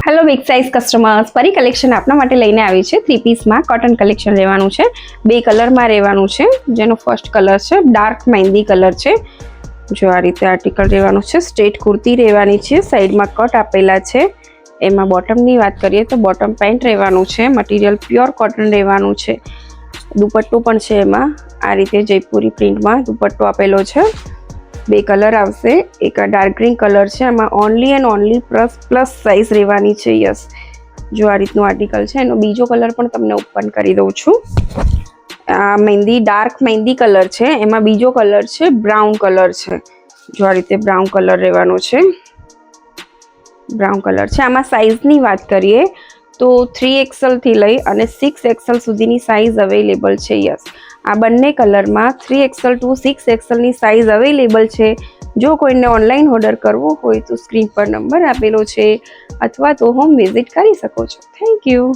Hello big size customers, ફરી collection આપના માટે લઈને આવી છે। 3 પીસમાં કોટન કલેક્શન રહેવાનું છે। 2 કલરમાં રહેવાનું છે, જેનો ફર્સ્ટ કલર છે ડાર્ક મહેંદી કલર છે। જો આ રીતે આર્ટિકલ રહેવાનું છે। સ્ટ્રેટ કુર્તી રહેવાની છે, સાઈડમાં કટ આપેલા છે। એમાં બોટમની વાત કરીએ તો બોટમ પેન્ટ રહેવાનું છે। મટીરિયલ પ્યોર કોટન રહેવાનું છે। દુપટ્ટો પણ છે, એમાં આ રીતે જયપુરી પ્રિન્ટમાં દુપટ્ટો આપેલો છે। 2 કલર આવશે, એક ડાર્ક ગ્રીન કલર છે, એમાં only and only plus size રહેવાની છે। યસ, જો આ રીતનું આર્ટિકલ છે, એનો બીજો કલર પણ તમને ઓપન કરી દઉં છું। આ મહેંદી ડાર્ક મહેંદી કલર છે, એમાં બીજો કલર છે બ્રાઉન કલર છે। જો આ રીતે બ્રાઉન કલર રહેવાનો છે, બ્રાઉન કલર છે। આમાં સાઇઝની વાત કરીએ તો 3XL થી લઈ અને 6XL સુધીની સાઇઝ અવેલેબલ છે। યસ, આ બંને કલરમાં 3XL ટુ 6XL ની સાઇઝ અવેલેબલ છે। જો કોઈને ઓનલાઈન ઓર્ડર કરવો હોય તો સ્ક્રીન પર નંબર આપેલો છે અથવા તો હોમ વિઝિટ કરી શકો છો। Thank you.